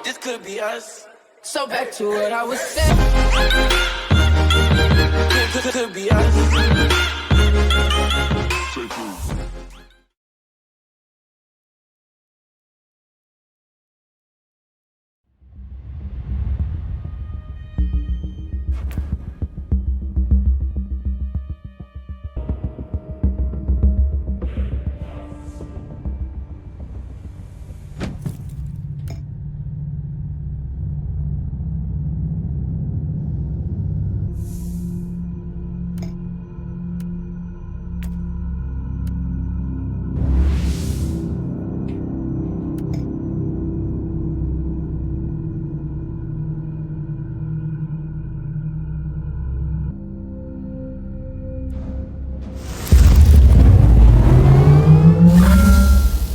this could be us. So back to what I was saying. Could be us.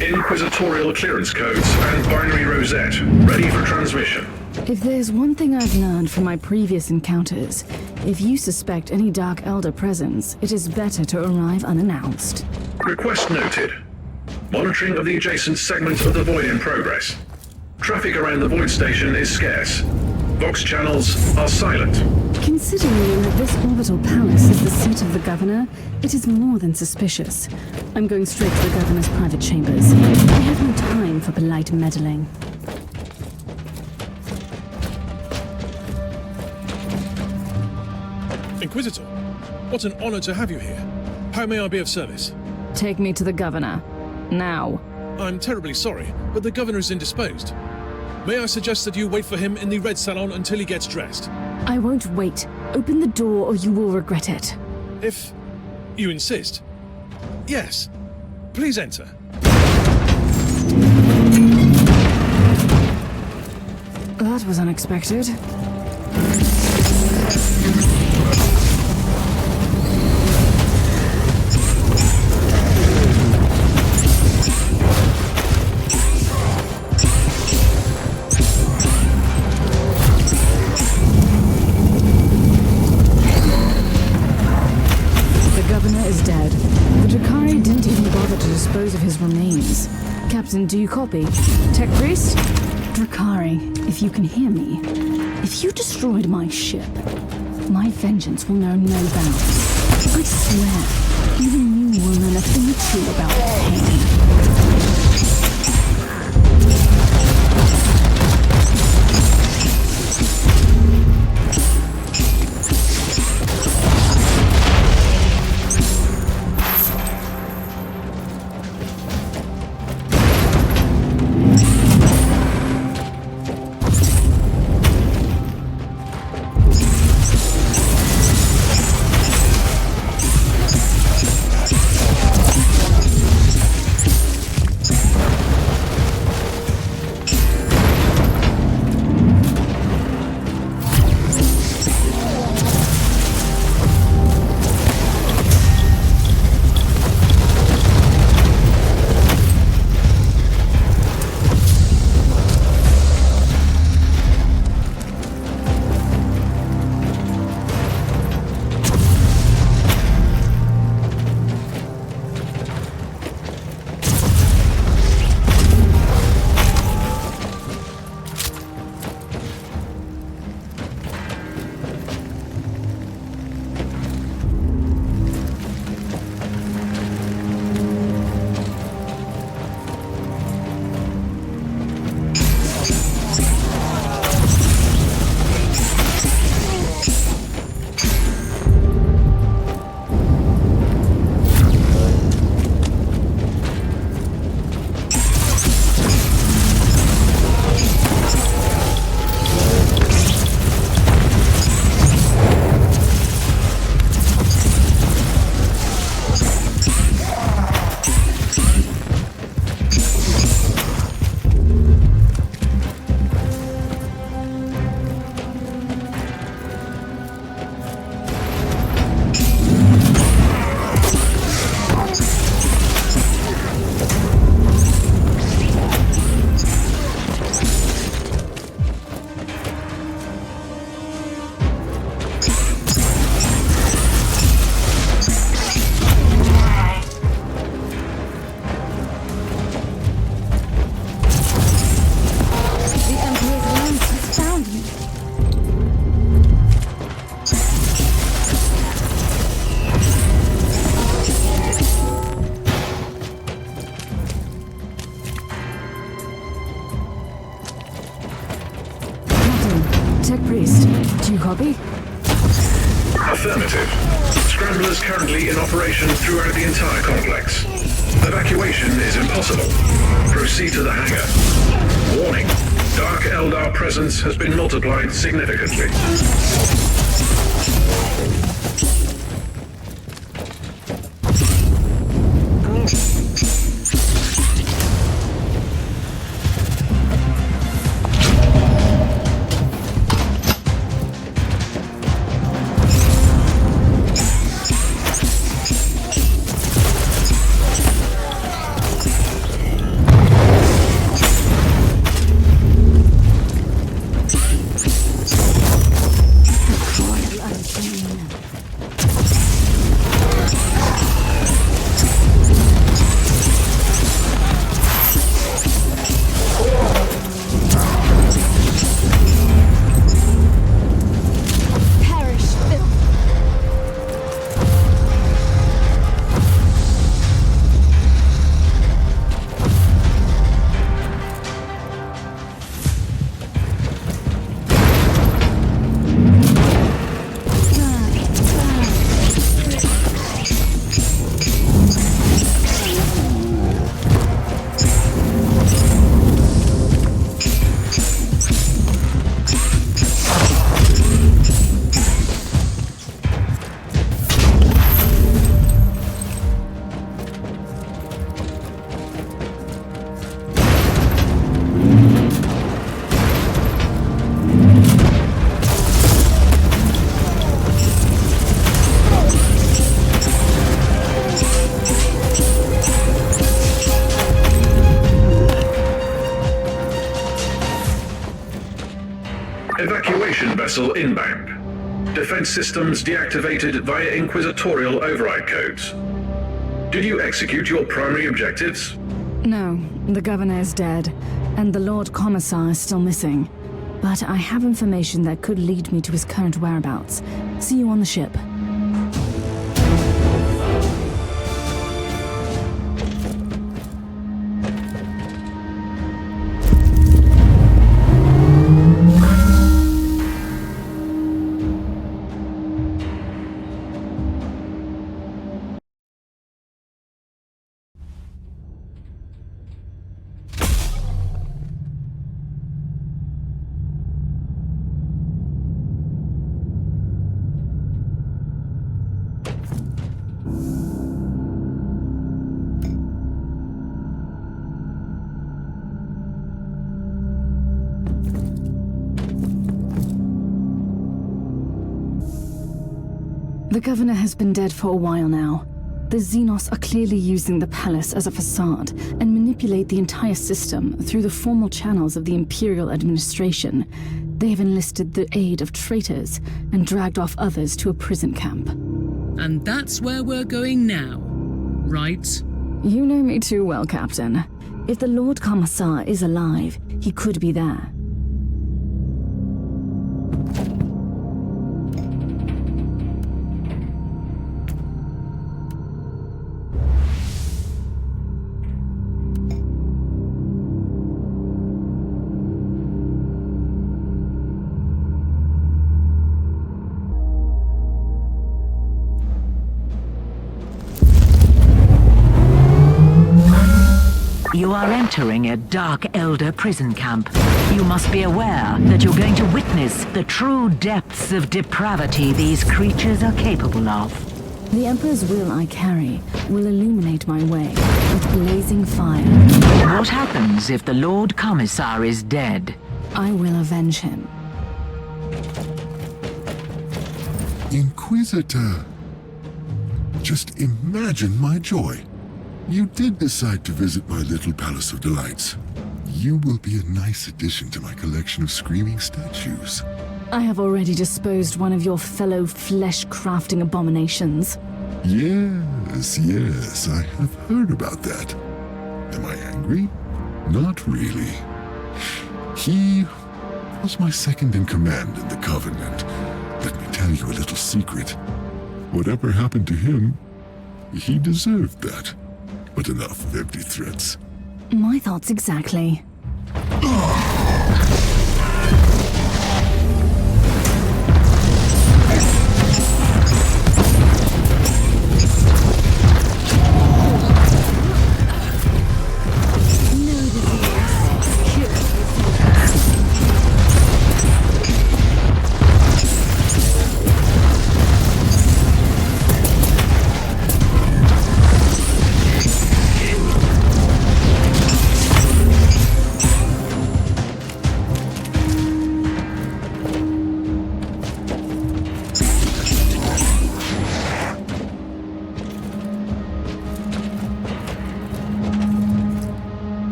Inquisitorial clearance codes and binary rosette, ready for transmission. If there's one thing I've learned from my previous encounters, if you suspect any Dark Elder presence, it is better to arrive unannounced. Request noted. Monitoring of the adjacent segment of the Void in progress. Traffic around the Void station is scarce. Vox channels are silent. Considering that this orbital palace is the seat of the governor, it is more than suspicious. I'm going straight to the governor's private chambers. I have no time for polite meddling. Inquisitor, what an honor to have you here. How may I be of service? Take me to the governor. Now. I'm terribly sorry, but the governor is indisposed. May I suggest that you wait for him in the red salon until he gets dressed? I won't wait. Open the door or you will regret it. If you insist. Yes. Please enter. That was unexpected. Dispose of his remains. Captain, do you copy? Tech Priest? Drakari, if you can hear me, if you destroyed my ship, my vengeance will know no bounds. I swear, even you will learn a thing or two about pain. you copy? Affirmative. Scramblers currently in operation throughout the entire complex. Evacuation is impossible. Proceed to the hangar. Warning. Dark Eldar presence has been multiplied significantly. Evacuation vessel inbound. Defense systems deactivated via Inquisitorial override codes. Did you execute your primary objectives? No, the governor is dead, and the Lord Commissar is still missing. But I have information that could lead me to his current whereabouts. See you on the ship. The governor has been dead for a while now. The Xenos are clearly using the palace as a facade and manipulate the entire system through the formal channels of the Imperial administration. They have enlisted the aid of traitors and dragged off others to a prison camp. And that's where we're going now, right? You know me too well, Captain. If the Lord Commissar is alive, he could be there. You are entering a Dark Elder prison camp. You must be aware that you're going to witness the true depths of depravity these creatures are capable of. The Emperor's will I carry will illuminate my way with blazing fire. What happens if the Lord Commissar is dead? I will avenge him. Inquisitor. Just imagine my joy. You did decide to visit my little Palace of Delights. You will be a nice addition to my collection of screaming statues. I have already disposed one of your fellow flesh-crafting abominations. Yes, I have heard about that. Am I angry? Not really. He was my second in command in the Covenant. Let me tell you a little secret. Whatever happened to him, he deserved that. But enough of empty threats. My thoughts exactly.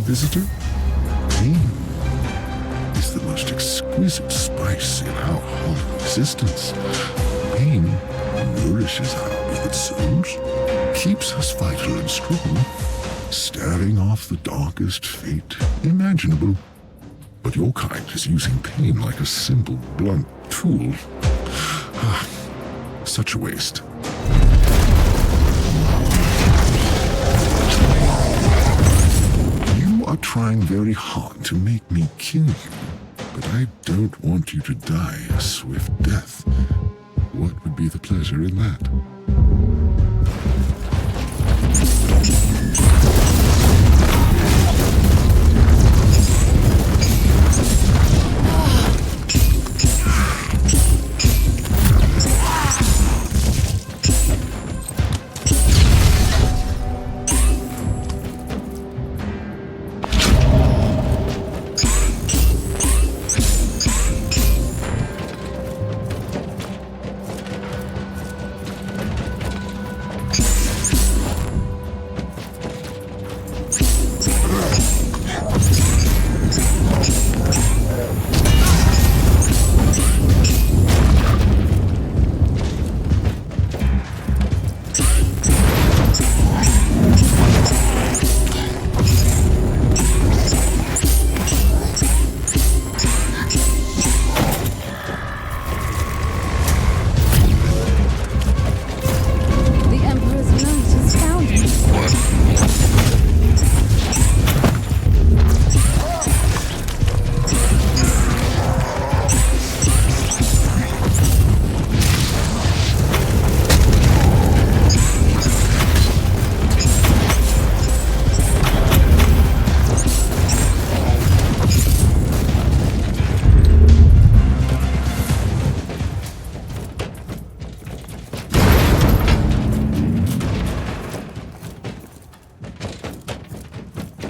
Inquisitor? Pain is the most exquisite spice in our hollow existence. Pain nourishes our withered souls, keeps us vital and strong, staring off the darkest fate imaginable. But your kind is using pain like a simple, blunt tool. Such a waste. You are trying very hard to make me kill you, but I don't want you to die a swift death. What would be the pleasure in that?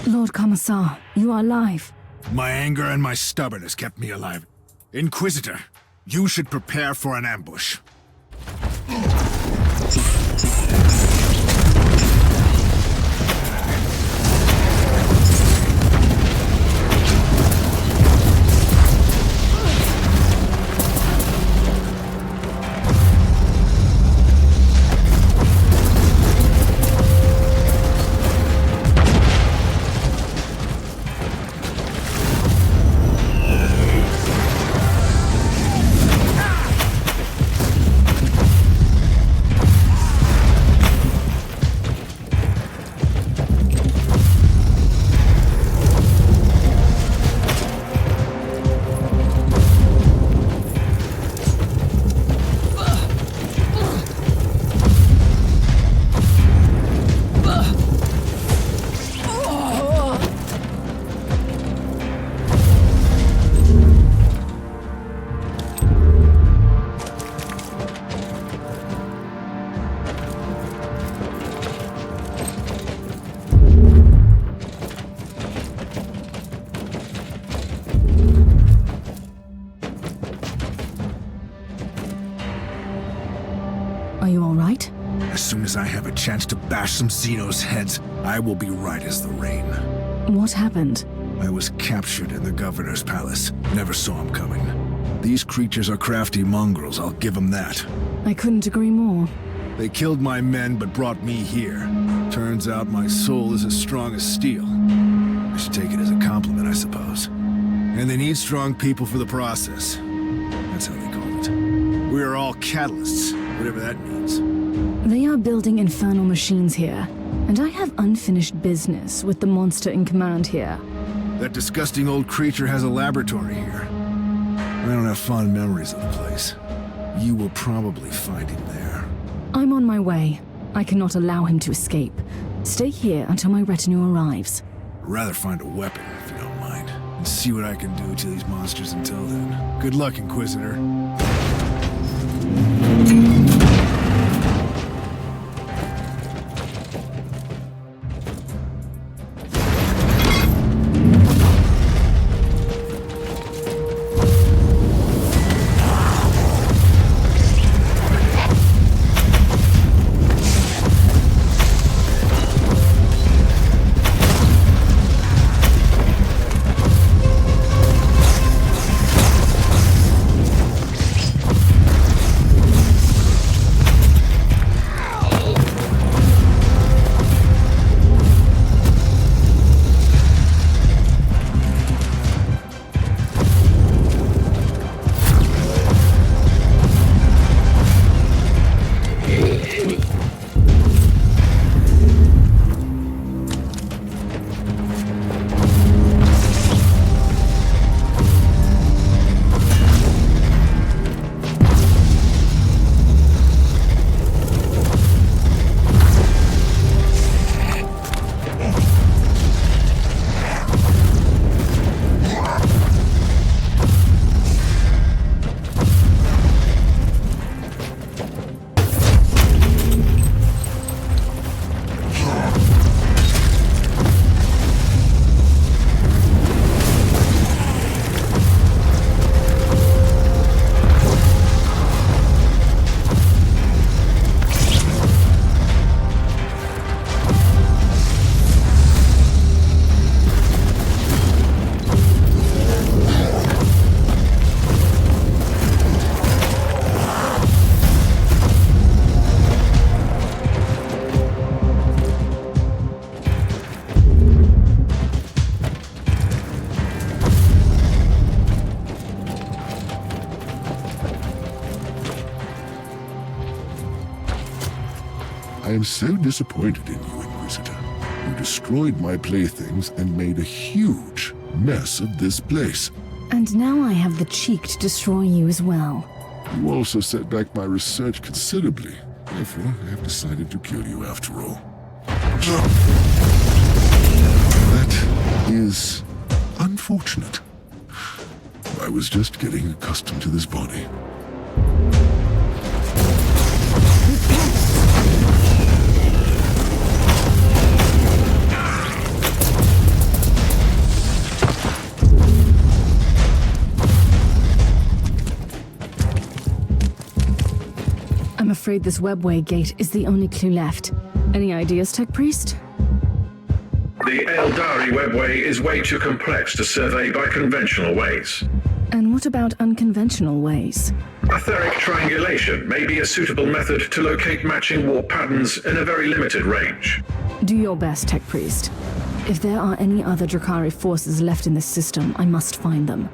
Lord Commissar, you are alive. My anger and my stubbornness kept me alive. Inquisitor, you should prepare for an ambush. Are you all right? As soon as I have a chance to bash some Xenos' heads, I will be right as the rain. What happened? I was captured in the governor's palace. Never saw him coming. These creatures are crafty mongrels, I'll give them that. I couldn't agree more. They killed my men but brought me here. Turns out my soul is as strong as steel. I should take it as a compliment, I suppose. And they need strong people for the process. That's how they call it. We are all catalysts, whatever that means. They are building infernal machines here, and I have unfinished business with the monster in command here. That disgusting old creature has a laboratory here. I don't have fond memories of the place. You will probably find him there. I'm on my way. I cannot allow him to escape. Stay here until my retinue arrives. I'd rather find a weapon, if you don't mind, and see what I can do to these monsters until then. Good luck, Inquisitor. I am so disappointed in you, Inquisitor. You destroyed my playthings and made a huge mess of this place. And now I have the cheek to destroy you as well. You also set back my research considerably. Therefore, I have decided to kill you after all. That is unfortunate. I was just getting accustomed to this body. I'm afraid this webway gate is the only clue left. Any ideas, Tech Priest? The Eldari webway is way too complex to survey by conventional ways. And what about unconventional ways? Etheric triangulation may be a suitable method to locate matching warp patterns in a very limited range. Do your best, Tech Priest. If there are any other Drakari forces left in this system, I must find them.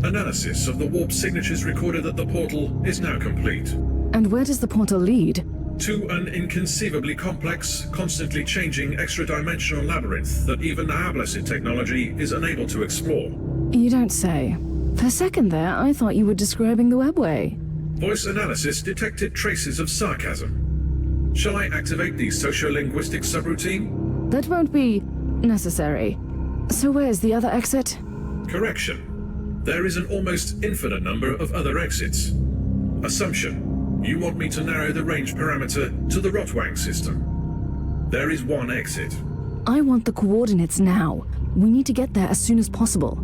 Analysis of the warp signatures recorded at the portal is now complete. And where does the portal lead? To an inconceivably complex, constantly changing extra-dimensional labyrinth that even Ablasid technology is unable to explore. You don't say. For a second there, I thought you were describing the webway. Voice analysis detected traces of sarcasm. Shall I activate the sociolinguistic subroutine? That won't be necessary. So where's the other exit? Correction. There is an almost infinite number of other exits. Assumption. You want me to narrow the range parameter to the Rotwang system. There is one exit. I want the coordinates now. We need to get there as soon as possible.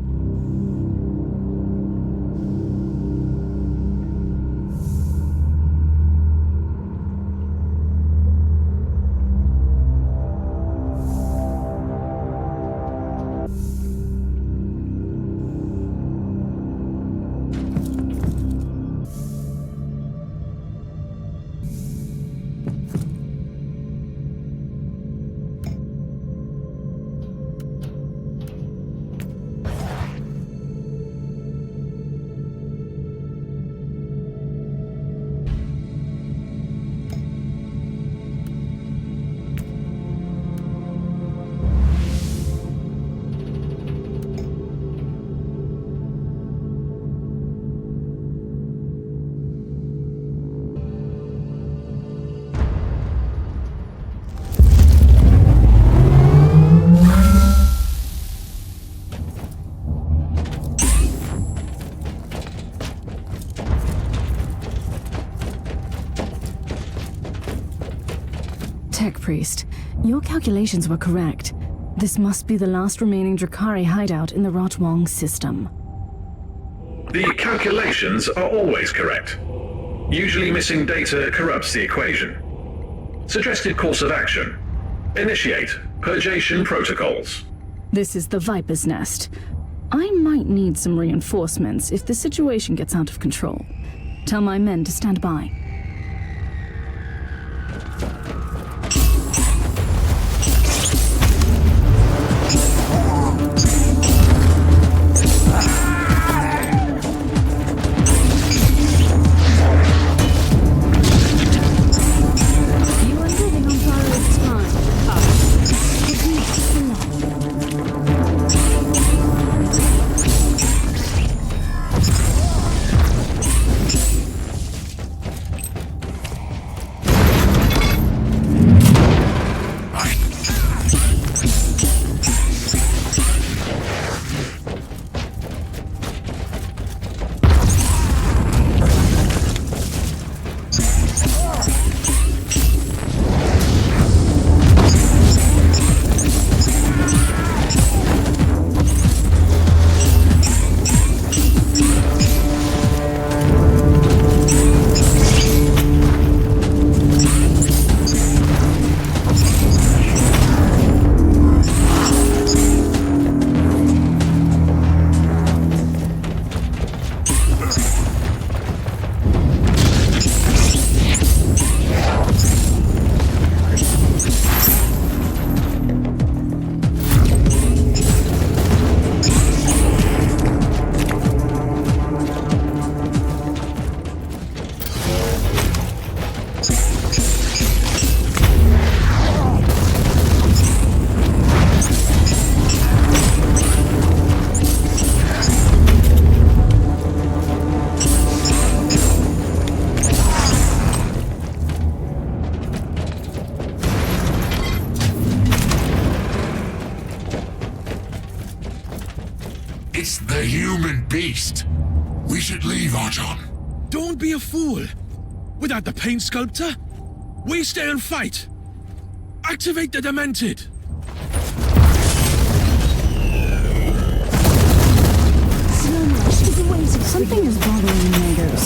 Tech Priest, your calculations were correct. This must be the last remaining Drakari hideout in the Rotwang system. The calculations are always correct. Usually missing data corrupts the equation. Suggested course of action. Initiate purgation protocols. This is the Viper's Nest. I might need some reinforcements if the situation gets out of control. Tell my men to stand by. face the human beast. We should leave, Archon. Don't be a fool. Without the paint sculptor, we stay and fight. Activate the demented. Something is bothering the natives.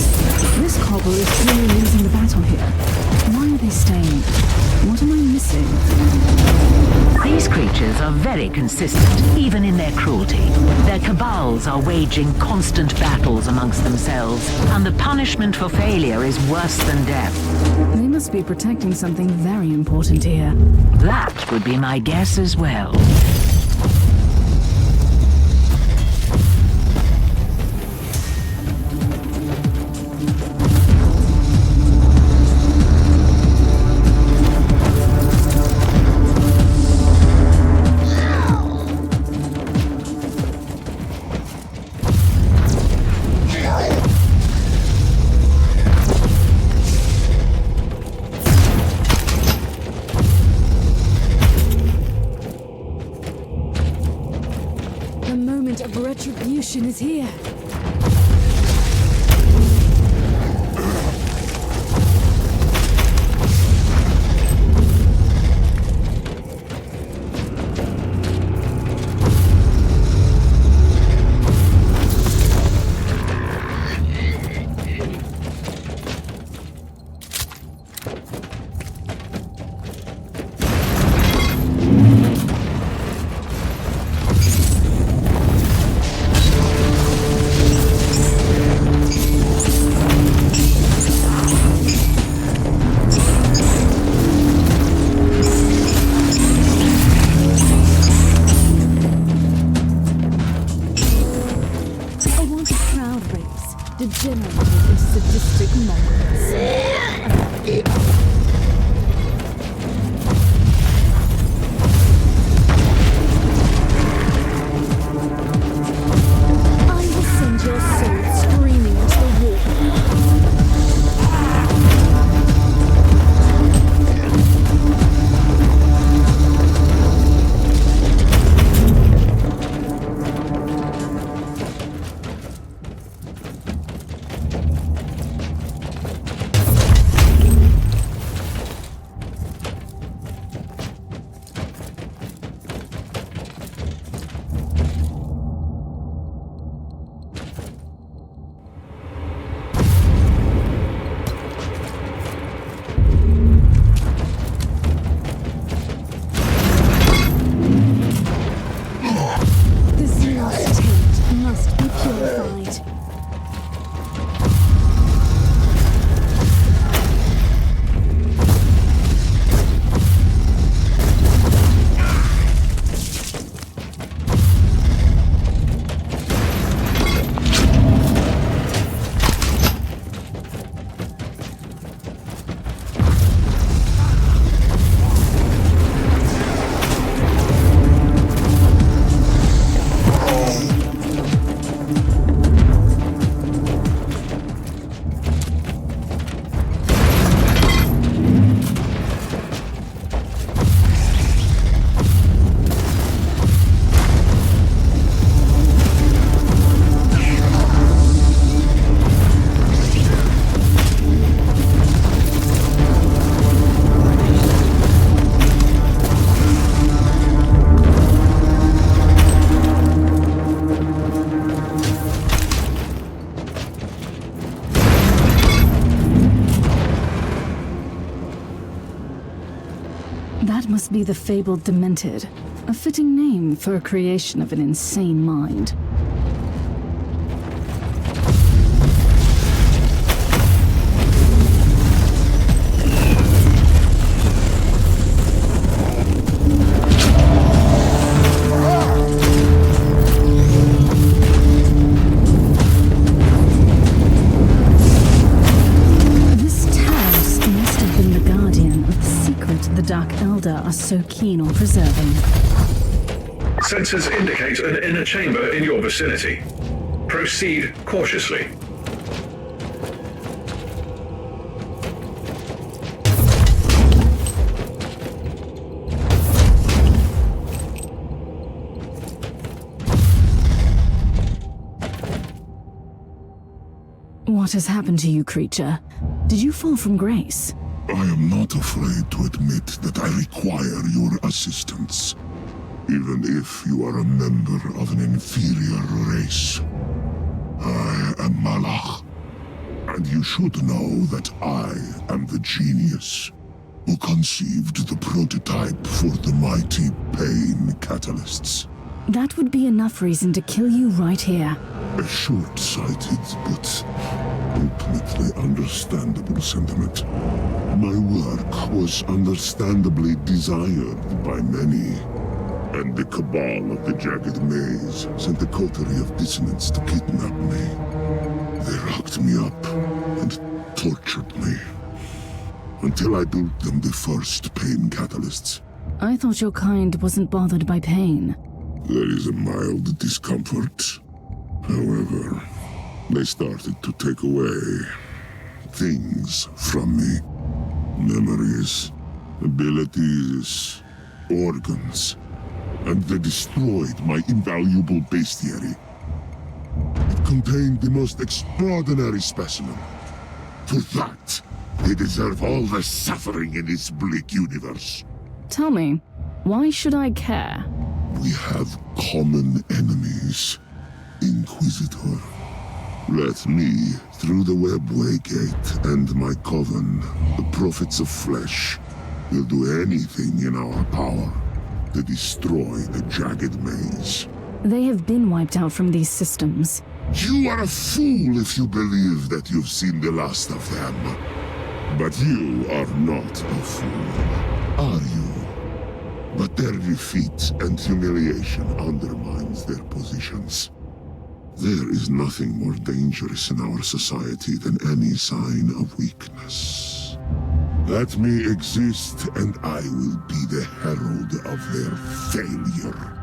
This cobble is clearly losing the battle here. Why are they staying? What am I missing? These creatures are very consistent, even in their cruelty. Their cabals are waging constant battles amongst themselves, and the punishment for failure is worse than death. They must be protecting something very important here. That would be my guess as well. Retribution is here. Must be the fabled Demented, a fitting name for a creation of an insane mind. Are so keen on preserving. Sensors indicate an inner chamber in your vicinity. Proceed cautiously. What has happened to you, creature? Did you fall from grace? I am not afraid to admit that I require your assistance, even if you are a member of an inferior race. I am Malach, and you should know that I am the genius who conceived the prototype for the mighty pain catalysts. That would be enough reason to kill you right here. A short-sighted but ultimately understandable sentiment. My work was understandably desired by many, and the cabal of the Jagged Maze sent a coterie of dissonants to kidnap me. They locked me up and tortured me, until I built them the first pain catalysts. I thought your kind wasn't bothered by pain. There is a mild discomfort. However, they started to take away things from me. Memories, abilities, organs, and they destroyed my invaluable bestiary. It contained the most extraordinary specimen. For that, they deserve all the suffering in this bleak universe. Tell me, why should I care? We have common enemies. Inquisitor. Let me, through the webway gate and my coven, the prophets of flesh, will do anything in our power to destroy the Jagged Maze. They have been wiped out from these systems. You are a fool if you believe that you've seen the last of them. But you are not a fool, are you? But their defeat and humiliation undermines their positions. There is nothing more dangerous in our society than any sign of weakness. Let me exist, and I will be the herald of their failure.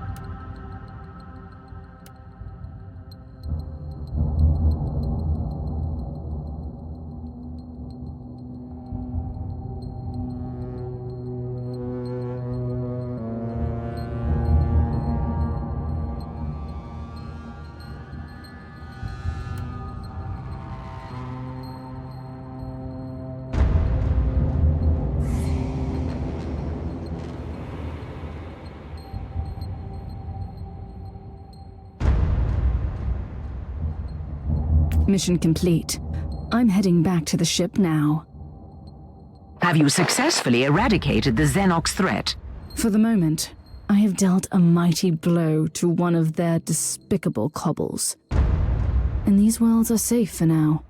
Mission complete. I'm heading back to the ship now. Have you successfully eradicated the Xenox threat? For the moment, I have dealt a mighty blow to one of their despicable cobbles. And these worlds are safe for now.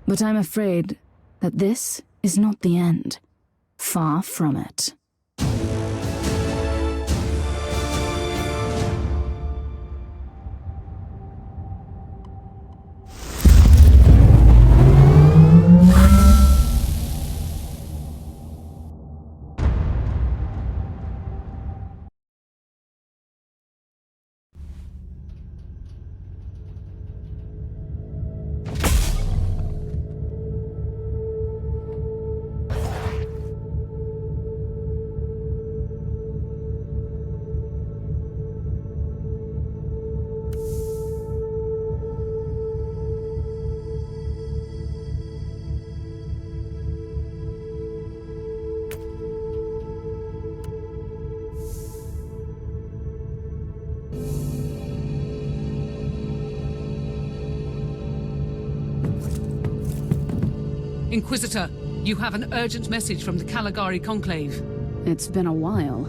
But I'm afraid that this is not the end. Far from it. Inquisitor, you have an urgent message from the Caligari Conclave. It's been a while.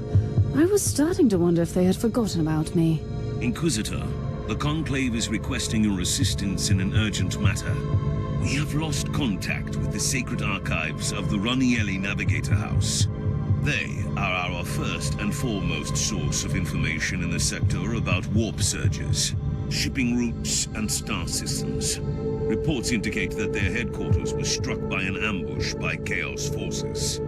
I was starting to wonder if they had forgotten about me. Inquisitor, the Conclave is requesting your assistance in an urgent matter. We have lost contact with the sacred archives of the Ranielli Navigator House. They are our first and foremost source of information in the sector about warp surges, shipping routes, and star systems. Reports indicate that their headquarters was struck by an ambush by Chaos forces.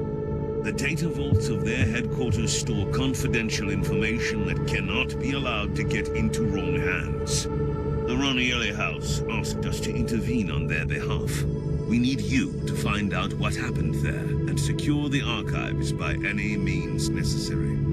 The data vaults of their headquarters store confidential information that cannot be allowed to get into wrong hands. The Ranielli House asked us to intervene on their behalf. We need you to find out what happened there and secure the archives by any means necessary.